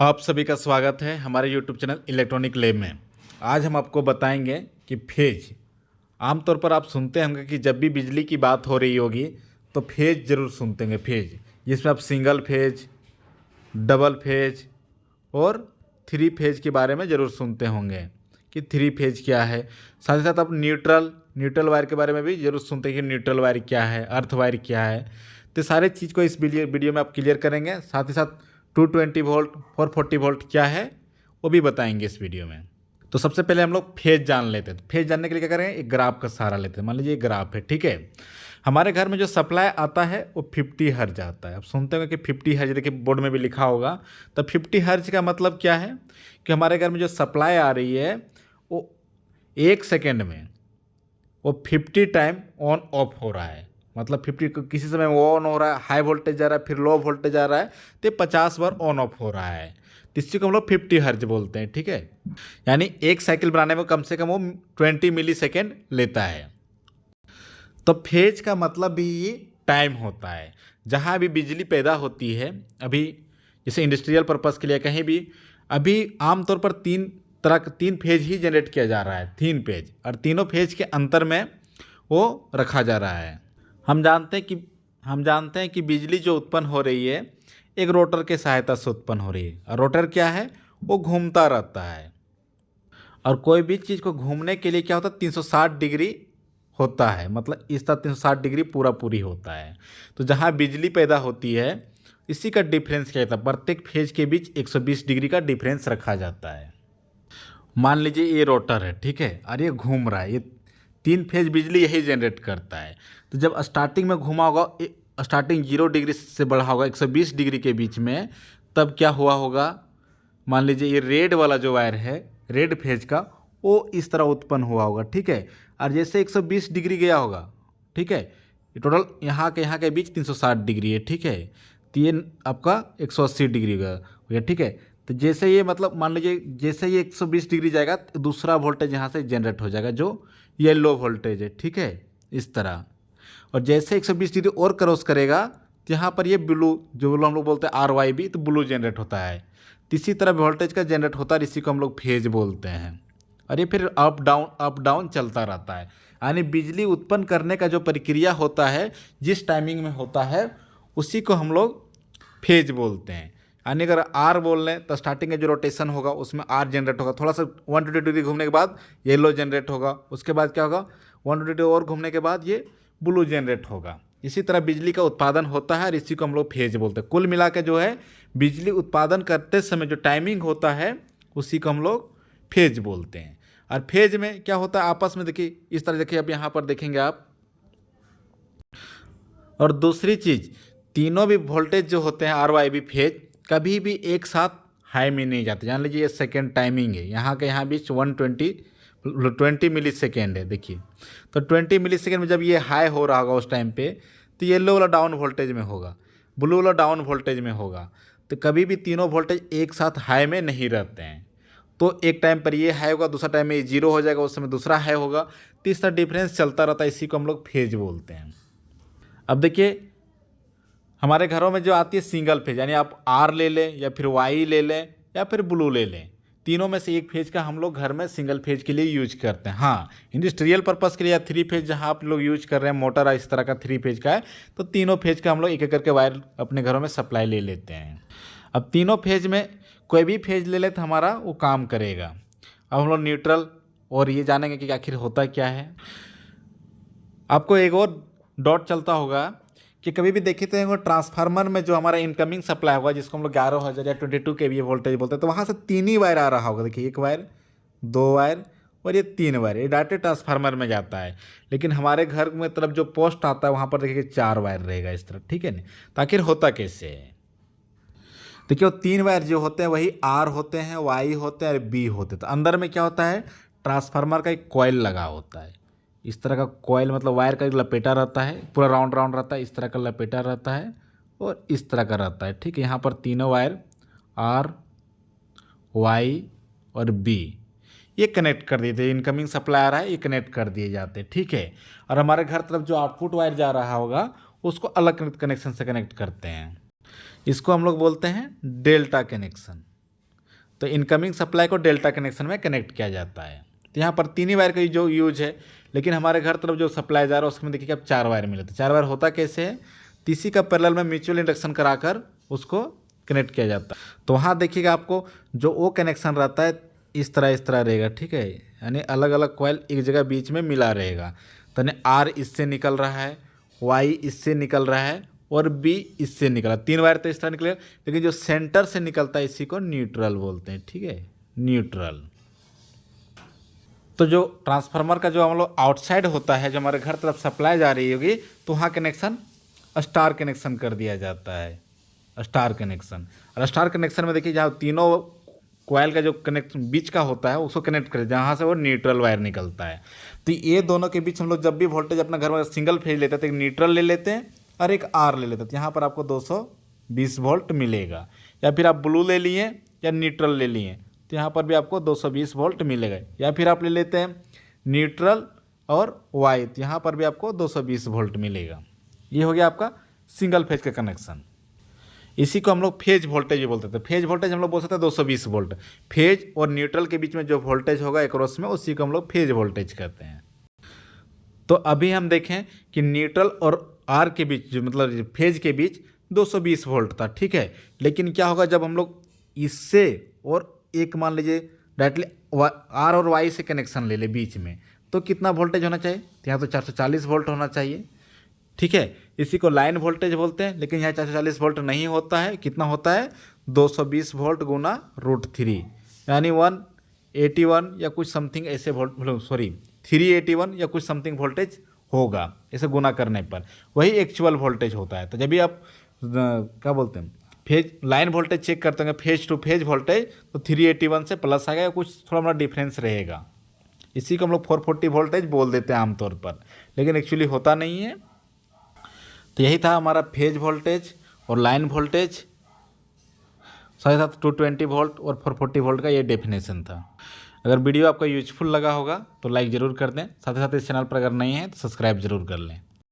आप सभी का स्वागत है हमारे यूट्यूब चैनल इलेक्ट्रॉनिक लैब में। आज हम आपको बताएंगे कि फेज। आमतौर पर आप सुनते होंगे कि जब भी बिजली की बात हो रही होगी तो फेज ज़रूर सुनते होंगे। फेज जिसमें आप सिंगल फेज, डबल फेज और थ्री फेज के बारे में ज़रूर सुनते होंगे कि थ्री फेज क्या है। साथ ही साथ आप न्यूट्रल वायर के बारे में भी ज़रूर सुनते हैं कि न्यूट्रल वायर क्या है, अर्थ वायर क्या है। तो सारे चीज़ को इस वीडियो में आप क्लियर करेंगे। साथ ही साथ 220 वोल्ट 440 वोल्ट क्या है वो भी बताएंगे इस वीडियो में। तो सबसे पहले हम लोग फेज जान लेते हैं। तो फेज जानने के लिए क्या करेंगे, एक ग्राफ का सहारा लेते हैं। मान लीजिए एक ग्राफ है, ठीक है। हमारे घर में जो सप्लाई आता है वो 50 हर्ज आता है। आप सुनते होंगे कि 50 हर्ज, देखिए बोर्ड में भी लिखा होगा। तो 50 हर्ज का मतलब क्या है कि हमारे घर में जो सप्लाई आ रही है वो 1 सेकेंड में वो 50 टाइम ऑन ऑफ हो रहा है। मतलब 50 किसी समय वो ऑन हो रहा है, हाई वोल्टेज जा रहा है, फिर लो वोल्टेज जा रहा है, तो 50 बार ऑन ऑफ हो रहा है। तो इसी को हम लोग 50 हर्ज बोलते हैं, ठीक है। यानी एक साइकिल बनाने में कम से कम वो 20 मिली सेकेंड लेता है। तो फेज का मतलब भी ये टाइम होता है। जहाँ भी बिजली पैदा होती है, अभी जैसे इंडस्ट्रियल पर्पज़ के लिए कहीं भी, अभी आमतौर पर तीन फेज ही जनरेट किया जा रहा है, 3 फेज, और तीनों फेज के अंतर में वो रखा जा रहा है। हम जानते हैं कि बिजली जो उत्पन्न हो रही है एक रोटर के सहायता से उत्पन्न हो रही है। और रोटर क्या है, वो घूमता रहता है। और कोई भी चीज़ को घूमने के लिए क्या होता है, 360 डिग्री होता है। मतलब इस तरह 360 डिग्री पूरी होता है। तो जहाँ बिजली पैदा होती है इसी का डिफरेंस क्या होता है, प्रत्येक फेज के बीच 120 डिग्री का डिफरेंस रखा जाता है। मान लीजिए ये रोटर है, ठीक है, और ये घूम रहा है। ये 3 फेज बिजली यही जनरेट करता है। तो जब स्टार्टिंग में घुमा होगा, स्टार्टिंग 0 डिग्री से बढ़ा होगा 120 डिग्री के बीच में, तब क्या हुआ होगा, मान लीजिए ये रेड वाला जो वायर है, रेड फेज का, वो इस तरह उत्पन्न हुआ होगा, ठीक है। और जैसे 120 डिग्री गया होगा, ठीक है, ये टोटल यहाँ के बीच 360 डिग्री है, ठीक है। तो ये आपका 180 डिग्री गया, ठीक है। तो जैसे ये मतलब मान लीजिए जैसे ये 120 डिग्री जाएगा तो दूसरा वोल्टेज यहाँ से जनरेट हो जाएगा जो ये लो वोल्टेज है, ठीक है, इस तरह। और जैसे 120 डिग्री और क्रॉस करेगा तो यहाँ पर ये ब्लू, जो हम लोग बोलते हैं RYB, तो ब्लू जनरेट होता है। तो इसी तरह वोल्टेज का जनरेट होता है, इसी को हम लोग फेज बोलते हैं। और ये फिर अप डाउन चलता रहता है। यानी बिजली उत्पन्न करने का जो प्रक्रिया होता है, जिस टाइमिंग में होता है, उसी को हम लोग फेज बोलते हैं। यानी अगर आर बोल लें तो स्टार्टिंग में जो रोटेशन होगा उसमें आर जनरेट होगा, थोड़ा सा 120 डिग्री घूमने के बाद येलो जनरेट होगा, उसके बाद क्या होगा 120 डिग्री और घूमने के बाद ये ब्लू जनरेट होगा। इसी तरह बिजली का उत्पादन होता है और इसी को हम लोग फेज बोलते हैं। कुल मिला के जो है बिजली उत्पादन करते समय जो टाइमिंग होता है उसी को हम लोग फेज बोलते हैं। और फेज में क्या होता है आपस में, देखिए इस तरह, देखिए अब यहाँ पर देखेंगे आप। और दूसरी चीज़, तीनों भी वोल्टेज जो होते हैं RYB फेज कभी भी एक साथ हाई में नहीं जाते। जान लीजिए ये सेकेंड टाइमिंग है, यहाँ के यहाँ बीच 20 मिली सेकेंड है, देखिए। तो 20 मिली सेकेंड में जब ये हाई हो रहा होगा उस टाइम पे, तो येलो वाला डाउन वोल्टेज में होगा, ब्लू वाला डाउन वोल्टेज में होगा। तो कभी भी तीनों वोल्टेज एक साथ हाई में नहीं रहते हैं। तो एक टाइम पर ये हाई होगा, दूसरा टाइम में ये 0 हो जाएगा, उस समय दूसरा हाई होगा। तो इस तरह डिफरेंस चलता रहता है, इसी को हम लोग फेज बोलते हैं। अब देखिए हमारे घरों में जो आती है सिंगल फेज, यानी आप आर ले लें या फिर वाई ले लें या फिर ब्लू ले लें, तीनों में से एक फेज का हम लोग घर में सिंगल फेज के लिए यूज करते हैं। हाँ, इंडस्ट्रियल पर्पज़ के लिए या 3 फेज जहाँ आप लोग यूज कर रहे हैं, मोटर इस तरह का 3 फेज का है, तो तीनों फेज का हम लोग एक एक करके वायर अपने घरों में सप्लाई ले लेते हैं। अब तीनों फेज में कोई भी फेज ले ले तो हमारा वो काम करेगा। अब हम लोग न्यूट्रल और ये जानेंगे कि आखिर होता क्या है। आपको एक और डॉट चलता होगा कि कभी भी देखे तो ट्रांसफार्मर में जो हमारा इनकमिंग सप्लाई होगा, जिसको हम लोग 11,000 या 22 kVA वोल्टेज बोलते हैं, तो वहाँ से 3 ही वायर आ रहा होगा। देखिए 1 वायर, 2 वायर और ये 3 वायर, ये डायरेक्ट ट्रांसफार्मर में जाता है। लेकिन हमारे घर में तरफ जो पोस्ट आता है वहाँ पर देखिए 4 वायर रहेगा इस तरह, ठीक है ना। तो आखिर होता कैसे है, देखिए वो 3 वायर जो होते हैं वही आर होते हैं, वाई होते हैं और बी होते हैं। तो अंदर में क्या होता है, ट्रांसफार्मर का एक कॉइल लगा होता है। इस तरह का कॉइल मतलब वायर का एक लपेटा रहता है, पूरा राउंड राउंड रहता है, इस तरह का लपेटा रहता है और इस तरह का रहता है, ठीक है। यहाँ पर तीनों वायर आर, वाई और बी ये कनेक्ट कर दिए थे। इनकमिंग सप्लाई आ रहा है, ये कनेक्ट कर दिए जाते हैं, ठीक है। और हमारे घर तरफ जो आउटपुट वायर जा रहा होगा उसको अलग कनेक्शन से कनेक्ट करते हैं। इसको हम लोग बोलते हैं डेल्टा कनेक्शन। तो इनकमिंग सप्लाई को डेल्टा कनेक्शन में कनेक्ट किया जाता है। तो यहाँ पर 3 ही वायर का जो यूज है, लेकिन हमारे घर तरफ जो सप्लाई जा रहा है उसमें देखिए अब 4 वायर मिले। तो 4 वायर होता कैसे है, तीसरी का पैरेलल में म्यूचुअल इंडक्शन कराकर उसको कनेक्ट किया जाता है। तो वहाँ देखिएगा आपको जो ओ कनेक्शन रहता है इस तरह रहेगा, ठीक है, यानी अलग अलग कॉइल एक जगह बीच में मिला रहेगा। तो यानी आर इससे निकल रहा है, वाई इससे निकल रहा है और बी इससे निकला। 3 वायर तो इस तरह निकले, लेकिन जो सेंटर से निकलता है इसी को न्यूट्रल बोलते हैं, ठीक है, न्यूट्रल। तो जो ट्रांसफार्मर का जो हम लोग आउटसाइड होता है, जो हमारे घर तरफ सप्लाई जा रही होगी, तो वहाँ कनेक्शन स्टार कनेक्शन कर दिया जाता है, स्टार कनेक्शन। और स्टार कनेक्शन में देखिए जहाँ तीनों कॉइल का जो कनेक्शन बीच का होता है उसको कनेक्ट करें, जहाँ से वो न्यूट्रल वायर निकलता है। तो ये दोनों के बीच हम लोग जब भी वोल्टेज अपना घर में सिंगल फेज लेते हैं तो एक न्यूट्रल ले लेते हैं और एक आर ले लेते हैं। तो यहाँ पर आपको 220 वोल्ट मिलेगा। या फिर आप ब्लू ले लिए या न्यूट्रल ले लिए तो यहाँ पर भी आपको 220 वोल्ट मिलेगा। या फिर आप ले लेते हैं न्यूट्रल और वाई, तो यहाँ पर भी आपको 220 वोल्ट मिलेगा। ये हो गया आपका सिंगल फेज का कनेक्शन। इसी को हम लोग फेज वोल्टेज भी बोलते थे। फेज वोल्टेज हम लोग बोल सकते हैं 220 वोल्ट। फेज और न्यूट्रल के बीच में जो वोल्टेज होगा एक्रॉस में, उसी को हम लोग फेज वोल्टेज कहते हैं। तो अभी हम देखें कि न्यूट्रल और आर के बीच जो मतलब फेज के बीच 220 वोल्ट था, ठीक है। लेकिन क्या होगा जब हम लोग इससे और एक मान लीजिए डायरेक्टली आर और वाई से कनेक्शन ले ले बीच में, तो कितना वोल्टेज होना चाहिए, तो यहाँ तो 440 वोल्ट होना चाहिए, ठीक है। इसी को लाइन वोल्टेज बोलते हैं, लेकिन यहाँ 440 वोल्ट नहीं होता है। कितना होता है, 220 वोल्ट गुना √3, यानी 181 या कुछ समथिंग ऐसे वोल्ट, सॉरी 381 या कुछ समथिंग वोल्टेज होगा ऐसे गुना करने पर, वही एक्चुअल वोल्टेज होता है। तो जब भी आप क्या बोलते हैं फेज लाइन वोल्टेज चेक करते हैं फेज टू फेज वोल्टेज, तो 381 से प्लस आ गया, कुछ थोड़ा मोड़ा डिफरेंस रहेगा। इसी को हम लोग 440 वोल्टेज बोल देते हैं आमतौर पर, लेकिन एक्चुअली होता नहीं है। तो यही था हमारा फेज वोल्टेज और लाइन वोल्टेज, साथ ही साथ 220 वोल्ट और 440 वोल्ट का ये डेफिनेशन था। अगर वीडियो आपको यूजफुल लगा होगा तो लाइक ज़रूर कर दें। साथ ही साथ इस चैनल पर अगर नहीं है तो सब्सक्राइब जरूर कर लें।